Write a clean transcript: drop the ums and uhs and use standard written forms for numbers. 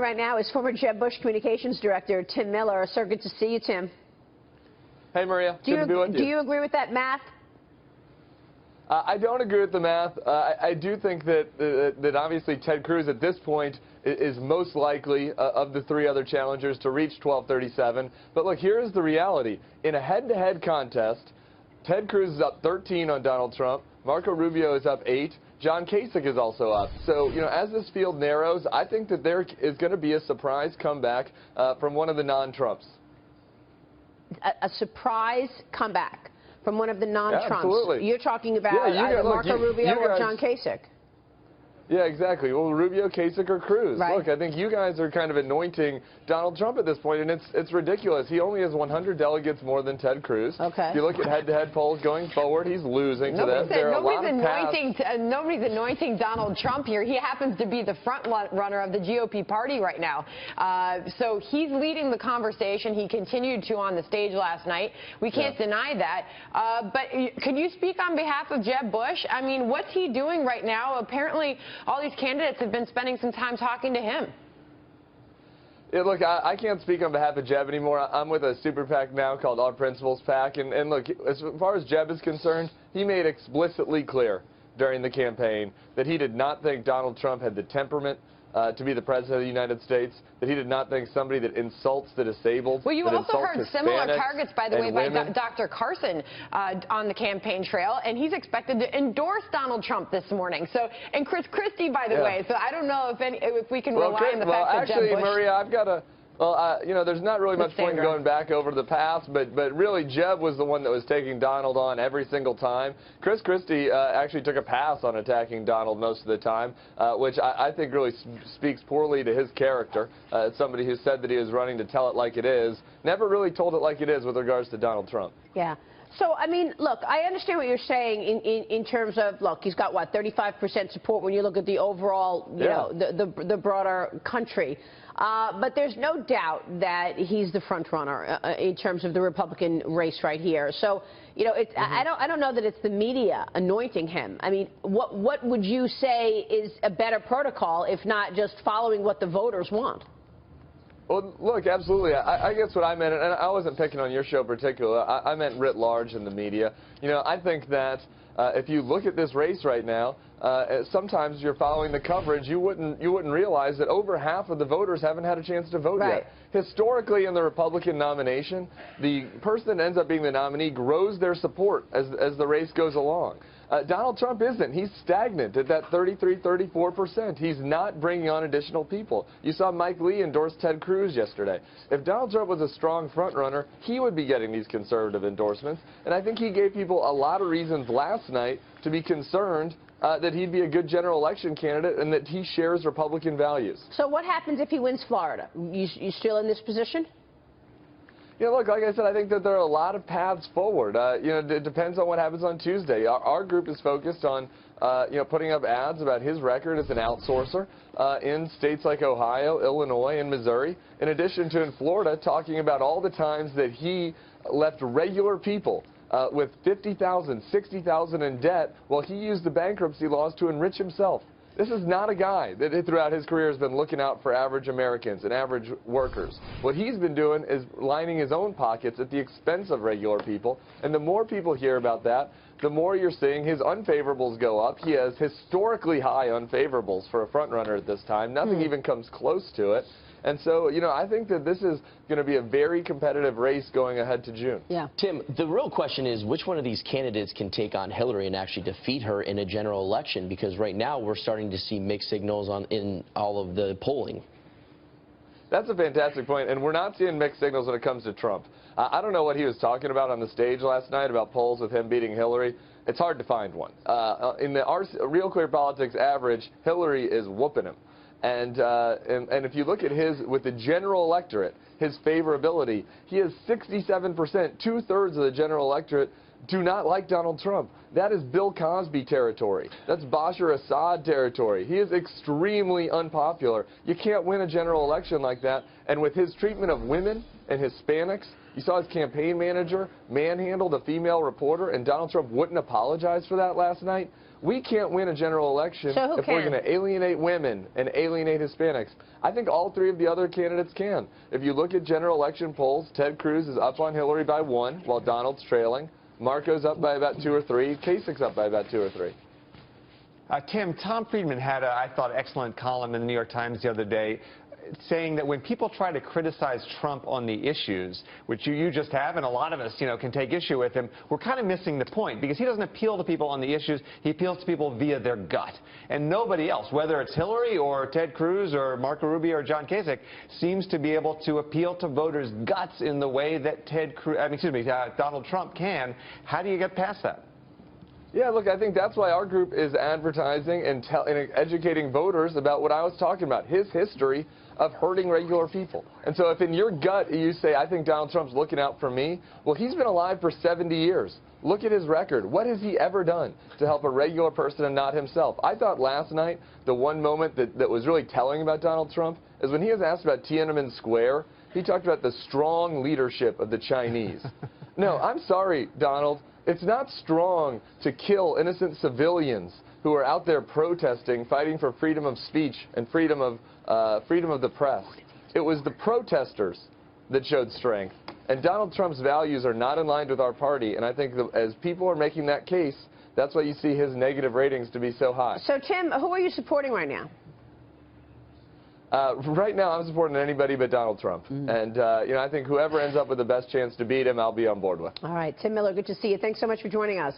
right now is former Jeb Bush Communications Director Tim Miller. So good to see you, Tim. Hey, Maria. Good to be with you. Do you agree with that math? I don't agree with the math. I do think that obviously Ted Cruz at this point is most likely of the three other challengers to reach 1237. But look, here's the reality. In a head-to-head contest, Ted Cruz is up 13 on Donald Trump. Marco Rubio is up 8. John Kasich is also up. So, you know, as this field narrows, I think that there is going to be a surprise comeback from one of the non-Trumps. A surprise comeback from one of the non-Trumps. Yeah, absolutely. You're talking about either Marco Rubio or John Kasich. Yeah, exactly. Well, Rubio, Kasich, or Cruz. Right. Look, I think you guys are kind of anointing Donald Trump at this point, and it's ridiculous. He only has 100 delegates more than Ted Cruz. Okay. If you look at head-to-head polls going forward, he's losing to them. Nobody's anointing Donald Trump here. He happens to be the front runner of the GOP party right now. So he's leading the conversation. He continued to on the stage last night. We can't deny that. But could you speak on behalf of Jeb Bush? I mean, what's he doing right now? Apparently, all these candidates have been spending some time talking to him. Yeah, look, I can't speak on behalf of Jeb anymore. I'm with a super PAC now called Our Principles PAC. And look, as far as Jeb is concerned, he made explicitly clear during the campaign that he did not think Donald Trump had the temperament to be the president of the United States, that he did not think somebody that insults the disabled. Well, you also heard similar Hispanics targets, by the way, by Dr. Carson on the campaign trail, and he's expected to endorse Donald Trump this morning. So, and Chris Christie, by the way. So I don't know if we can rely on the fact that Jeb Bush. Actually, Maria, I've got a. Well, you know, there's not really much point in going back over the past, but really Jeb was the one that was taking Donald on every single time. Chris Christie actually took a pass on attacking Donald most of the time, which I think really speaks poorly to his character. Somebody who said that he was running to tell it like it is, never really told it like it is with regards to Donald Trump. Yeah. So, I mean, look, I understand what you're saying in terms of, look, he's got, what, 35% support when you look at the overall, you know, the broader country. But there's no doubt that he's the front runner in terms of the Republican race right here. So, you know, it's, I don't know that it's the media anointing him. I mean, what would you say is a better protocol if not just following what the voters want? Well, look, absolutely. I guess what I meant, and I wasn't picking on your show in particular, I meant writ large in the media. You know, I think that if you look at this race right now, sometimes you're following the coverage, you wouldn't realize that over half of the voters haven't had a chance to vote yet. Historically, in the Republican nomination, the person that ends up being the nominee grows their support as the race goes along. Donald Trump isn't. He's stagnant at that 33-34%. He's not bringing on additional people. You saw Mike Lee endorse Ted Cruz yesterday. If Donald Trump was a strong front runner, he would be getting these conservative endorsements. And I think he gave people a lot of reasons last night to be concerned that he'd be a good general election candidate and that he shares Republican values. So what happens if he wins Florida? You still in this position? Yeah, look, like I said, I think that there are a lot of paths forward. You know, it depends on what happens on Tuesday. Our group is focused on, you know, putting up ads about his record as an outsourcer in states like Ohio, Illinois, and Missouri, in addition to in Florida, talking about all the times that he left regular people with $50,000, $60,000 in debt while he used the bankruptcy laws to enrich himself. This is not a guy that throughout his career has been looking out for average Americans and average workers. What he's been doing is lining his own pockets at the expense of regular people. And the more people hear about that, the more you're seeing his unfavorables go up. He has historically high unfavorables for a frontrunner at this time. Nothing even comes close to it. And so, you know, I think that this is going to be a very competitive race going ahead to June. Yeah. Tim, the real question is which one of these candidates can take on Hillary and actually defeat her in a general election? Because right now we're starting to see mixed signals in all of the polling. That's a fantastic point, and we're not seeing mixed signals when it comes to Trump. I don't know what he was talking about on the stage last night about polls with him beating Hillary. It's hard to find one. In the Real Clear Politics average, Hillary is whooping him. And if you look at with the general electorate, his favorability, he has 67%, two-thirds of the general electorate do not like Donald Trump. That is Bill Cosby territory. That's Bashar Assad territory. He is extremely unpopular. You can't win a general election like that. And with his treatment of women and Hispanics You saw his campaign manager manhandle the female reporter, and Donald Trump wouldn't apologize for that last night. We can't win a general election if we're going to alienate women and alienate Hispanics. I think all three of the other candidates can. If you look at general election polls, Ted Cruz is up on Hillary by 1, while Donald's trailing. Marco's up by about 2 or 3. Kasich's up by about 2 or 3. Tim, Tom Friedman had I thought, excellent column in the New York Times the other day, saying that when people try to criticize Trump on the issues, which you just have, and a lot of us, can take issue with him, we're kind of missing the point, because he doesn't appeal to people on the issues. He appeals to people via their gut. And nobody else, whether it's Hillary or Ted Cruz or Marco Rubio or John Kasich, seems to be able to appeal to voters' guts in the way that Donald Trump can. How do you get past that? Yeah, look, I think that's why our group is advertising and educating voters about what I was talking about, his history of hurting regular people. And so if in your gut you say, I think Donald Trump's looking out for me, well, he's been alive for 70 years. Look at his record. What has he ever done to help a regular person and not himself? I thought last night the one moment that was really telling about Donald Trump is when he was asked about Tiananmen Square, he talked about the strong leadership of the Chinese. No, I'm sorry, Donald. It's not strong to kill innocent civilians who are out there protesting, fighting for freedom of speech and freedom of the press. It was the protesters that showed strength. And Donald Trump's values are not in line with our party. And I think that as people are making that case, that's why you see his negative ratings to be so high. So, Tim, who are you supporting right now? Right now, I'm supporting anybody but Donald Trump. And, I think whoever ends up with the best chance to beat him, I'll be on board with. All right. Tim Miller, good to see you. Thanks so much for joining us.